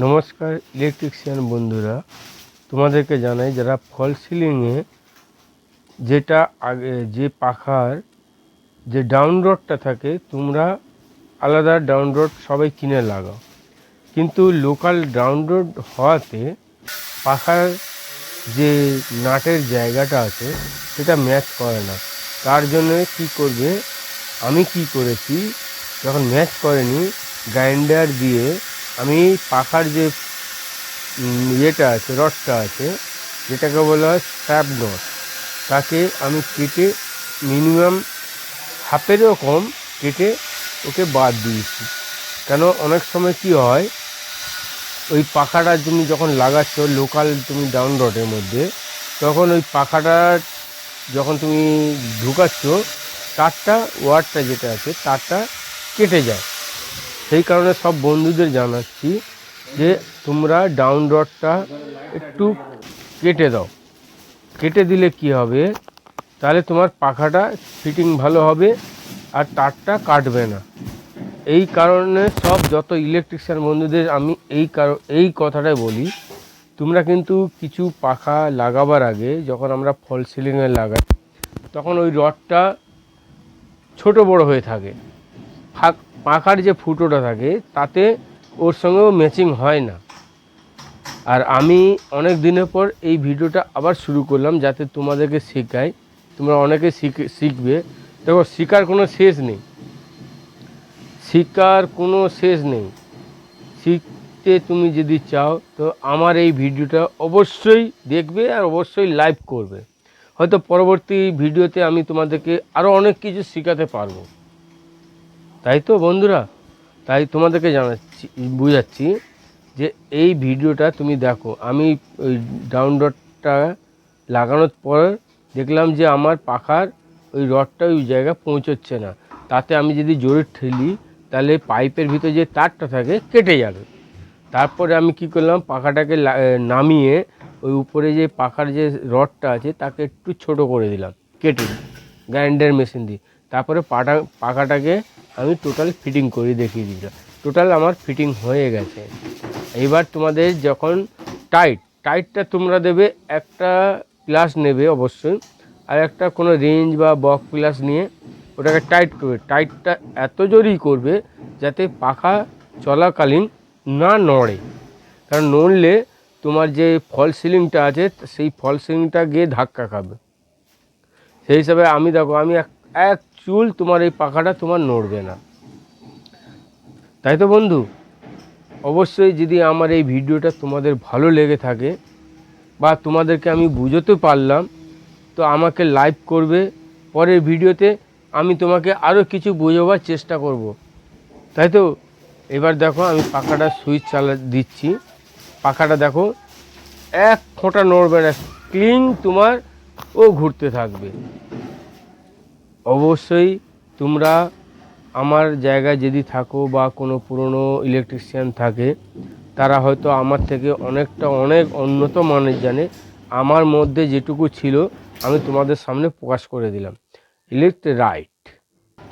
নমস্কার ইলেকট্রিশিয়ান বন্ধুরা, তোমাদেরকে জানাই যারা ফল সিলিংয়ে যেটা আগে যে পাখার যে ডাউন রডটা থাকে তোমরা আলাদা ডাউন রড সবাই কিনে লাগাও, কিন্তু লোকাল ডাউন রড হওয়াতে পাখার যে নাটের জায়গাটা আছে সেটা ম্যাচ করে না। তার জন্য কি করবে, আমি কি করেছি, যখন ম্যাচ করেনি গ্রাইন্ডার দিয়ে আমি পাখার যে ইয়েটা আছে রডটা আছে যেটাকে বলা হয় স্ট্র্যাপ নট, তাকে আমি কেটে মিনিমাম হাফেরও কম কেটে ওকে বাদ দিয়েছি। কেন অনেক সময় কি হয়, ওই পাখাটা তুমি যখন লাগাচ্ছ লোকাল তুমি ডাউন রডের মধ্যে, তখন ওই পাখাটা যখন তুমি ঢুকাচ্ছ তারটা ওয়ারটা যেটা আছে তারটা কেটে যায়। সেই কারণে সব বন্ধুদের জানাচ্ছি যে তোমরা ডাউন রডটা একটু কেটে দাও। কেটে দিলে কি হবে, তাহলে তোমার পাখাটা ফিটিং ভালো হবে আর তারটা কাটবে না। এই কারণে সব যত ইলেকট্রিশিয়ান বন্ধুদের আমি এই কথাটাই বলি, তোমরা কিন্তু কিছু পাখা লাগাবার আগে যখন আমরা ফল সিলিংয়ে লাগাই তখন ওই রডটা ছোট বড় হয়ে থাকে, পাখার যে ফুটোটা থাকে তাতে ওর সঙ্গেও ম্যাচিং হয় না। আর আমি অনেক দিনের পর এই ভিডিওটা আবার শুরু করলাম যাতে তোমাদেরকে শেখাই, তোমরা অনেকে শিখবে। দেখো, শেখার কোনো শেষ নেই, শিখতে তুমি যদি চাও তো আমার এই ভিডিওটা অবশ্যই দেখবে আর অবশ্যই লাইক করবে। হয়তো পরবর্তী ভিডিওতে আমি তোমাদেরকে আরও অনেক কিছু শেখাতে পারবো। তাই তো বন্ধুরা, তাই তোমাদেরকে বুঝাচ্ছি যে এই ভিডিওটা তুমি দেখো। আমি ওই ডাউন রডটা লাগানোর পর দেখলাম যে আমার পাখার ওই রডটা ওই জায়গায় পৌঁছচ্ছে না, তাতে আমি যদি জোরে ঠেলি তাহলে পাইপের ভিতরে যে তারটা থাকে কেটে যাবে। তারপরে আমি কি করলাম, পাখাটাকে নামিয়ে ওই উপরে যে পাখার যে রডটা আছে তাকে একটু ছোট করে দিলাম কেটে গ্রাইন্ডার মেশিন দিয়ে। তারপরে পাখাটাকে আমি টোটাল ফিটিং করে দেখিয়ে দিলাম। টোটাল আমার ফিটিং হয়ে গেছে। এবার তোমাদের যখন টাইটটা তোমরা দেবে, একটা প্লাস নেবে অবশ্যই, আর একটা কোনো রেঞ্জ বা বক প্লাস নিয়ে ওটাকে টাইট করবে। টাইটটা এত জোরেই করবে যাতে পাখা চলাকালীন না নড়ে, কারণ নড়লে তোমার যে ফল সিলিংটা আছে সেই ফল সিলিংটা গিয়ে ধাক্কা খাবে। সেই হিসাবে আমি দেখো, আমি এক চুল তোমার এই পাখাটা তোমার নড়বে না। তাই তো বন্ধু, অবশ্যই যদি আমার এই ভিডিওটা তোমাদের ভালো লেগে থাকে বা তোমাদেরকে আমি বুঝতে পারলাম তো আমাকে লাইক করবে। পরের ভিডিওতে আমি তোমাকে আরও কিছু বোঝাবার চেষ্টা করব। তাই তো, এবার দেখো আমি পাখাটা সুইচ দিচ্ছি, পাখাটা দেখো এক ফোঁটা নড়বে না, ক্লিন তোমার ও ঘুরতে থাকবে। অবশ্যই তোমরা আমার জায়গায় যদি থাকো বা কোনো পুরনো ইলেকট্রিশিয়ান থাকে, তারা হয়তো আমার থেকে অনেক উন্নত মানের জানে। আমার মধ্যে যেটুকু ছিল আমি তোমাদের সামনে প্রকাশ করে দিলাম। রাইট,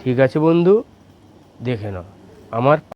ঠিক আছে বন্ধু, দেখে নাও আমার